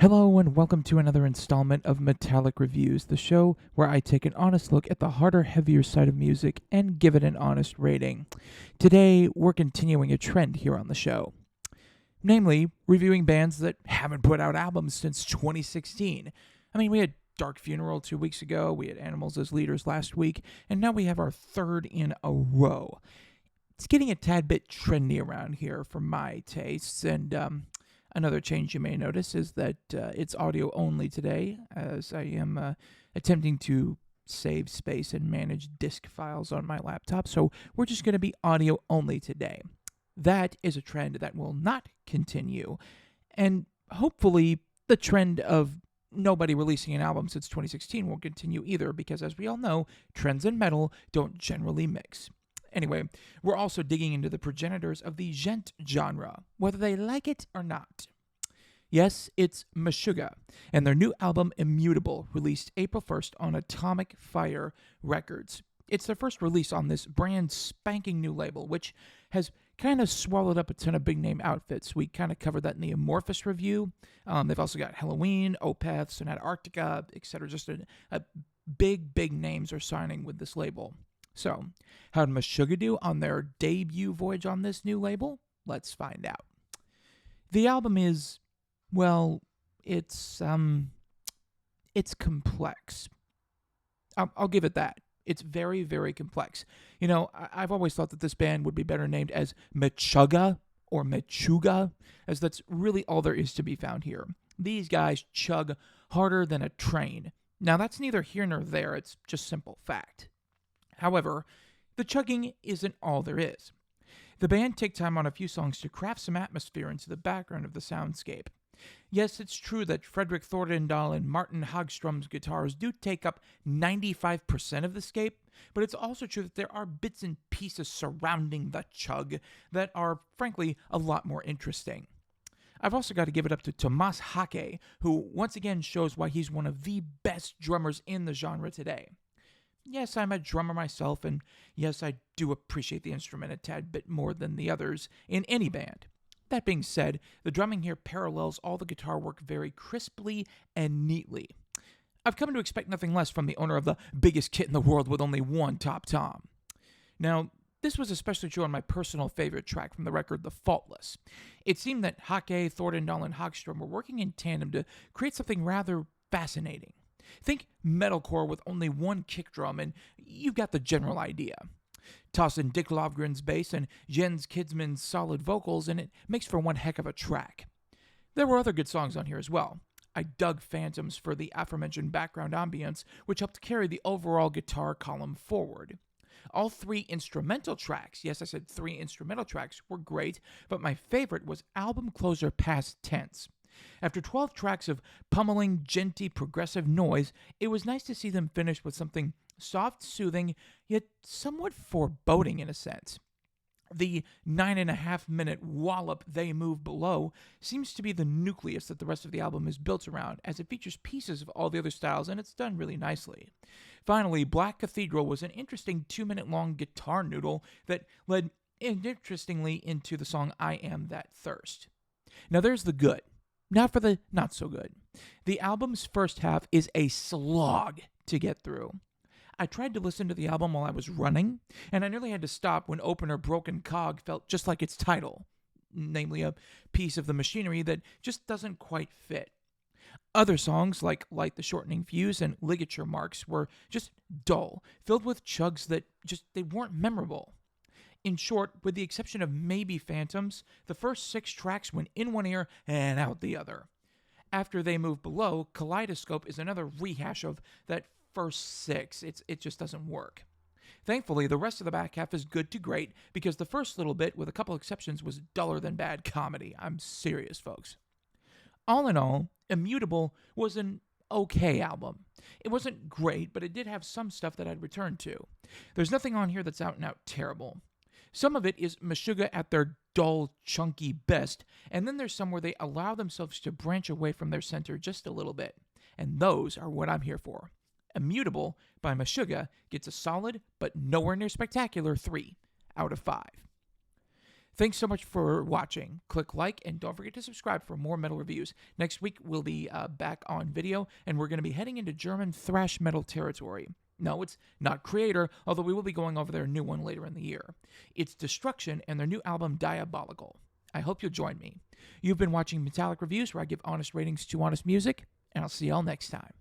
Hello and welcome to another installment of Metallic Reviews, the show where I take an honest look at the harder, heavier side of music and give it an honest rating. Today, we're continuing a trend here on the show, namely reviewing bands that haven't put out albums since 2016. I mean, we had Dark Funeral 2 weeks ago, we had Animals as Leaders last week, and now we have our third in a row. It's getting a tad bit trendy around here for my tastes, and another change you may notice is that it's audio only today, as I am attempting to save space and manage disk files on my laptop. So we're just going to be audio only today. That is a trend that will not continue. And hopefully, the trend of nobody releasing an album since 2016 won't continue either, because as we all know, trends in metal don't generally mix. Anyway, we're also digging into the progenitors of the djent genre, whether they like it or not. Yes, it's Meshuggah, and their new album Immutable, released April 1st on Atomic Fire Records. It's their first release on this brand spanking new label, which has kind of swallowed up a ton of big-name outfits. We kind of covered that in the Amorphous review. They've also got Halloween, Opeth, Sonata Arctica, etc. Just a big names are signing with this label. So, how did Meshuggah do on their debut voyage on this new label? Let's find out. The album is, well, it's complex. I'll give it that. It's very complex. You know, I've always thought that this band would be better named as Meshuggah or Meshuggah, as that's really all there is to be found here. These guys chug harder than a train. Now, that's neither here nor there. It's just simple fact. However, the chugging isn't all there is. The band take time on a few songs to craft some atmosphere into the background of the soundscape. Yes, it's true that Fredrik Thordendal and Martin Hagström's guitars do take up 95% of the scape, but it's also true that there are bits and pieces surrounding the chug that are, frankly, a lot more interesting. I've also got to give it up to Tomas Hake, who once again shows why he's one of the best drummers in the genre today. Yes, I'm a drummer myself, and yes, I do appreciate the instrument a tad bit more than the others in any band. That being said, the drumming here parallels all the guitar work very crisply and neatly. I've come to expect nothing less from the owner of the biggest kit in the world with only one top tom. Now, this was especially true on my personal favorite track from the record, The Faultless. It seemed that Hake, Thordendal, and Hagström were working in tandem to create something rather fascinating. Think metalcore with only one kick drum, and you've got the general idea. Toss in Dick Lovgren's bass and Jens Kidsman's solid vocals, and it makes for one heck of a track. There were other good songs on here as well. I dug Phantoms for the aforementioned background ambience, which helped carry the overall guitar column forward. All three instrumental tracks, yes, I said 3 instrumental tracks, were great, but my favorite was album closer Past Tense. After 12 tracks of pummeling, djenty, progressive noise, it was nice to see them finish with something soft, soothing, yet somewhat foreboding in a sense. The 9.5-minute wallop They Move Below seems to be the nucleus that the rest of the album is built around, as it features pieces of all the other styles, and it's done really nicely. Finally, Black Cathedral was an interesting 2-minute-long guitar noodle that led interestingly into the song I Am That Thirst. Now there's the good. Now for the not so good. The album's first half is a slog to get through. I tried to listen to the album while I was running, and I nearly had to stop when opener Broken Cog felt just like its title, namely a piece of the machinery that just doesn't quite fit. Other songs, like Light the Shortening Fuse and Ligature Marks, were just dull, filled with chugs that they weren't memorable. In short, with the exception of maybe Phantoms, the first 6 tracks went in one ear and out the other. After They Move Below, Kaleidoscope is another rehash of that first 6. It just doesn't work. Thankfully, the rest of the back half is good to great, because the first little bit, with a couple exceptions, was duller than bad comedy. I'm serious, folks. All in all, Immutable was an okay album. It wasn't great, but it did have some stuff that I'd return to. There's nothing on here that's out and out terrible. Some of it is Meshuggah at their dull, chunky best, and then there's some where they allow themselves to branch away from their center just a little bit. And those are what I'm here for. Immutable by Meshuggah gets a solid, but nowhere near spectacular 3 out of 5. Thanks so much for watching. Click like and don't forget to subscribe for more metal reviews. Next week, we'll be back on video, and we're going to be heading into German thrash metal territory. No, it's not Creator, although we will be going over their new one later in the year. It's Destruction and their new album, Diabolical. I hope you'll join me. You've been watching Metallic Reviews, where I give honest ratings to honest music, and I'll see y'all next time.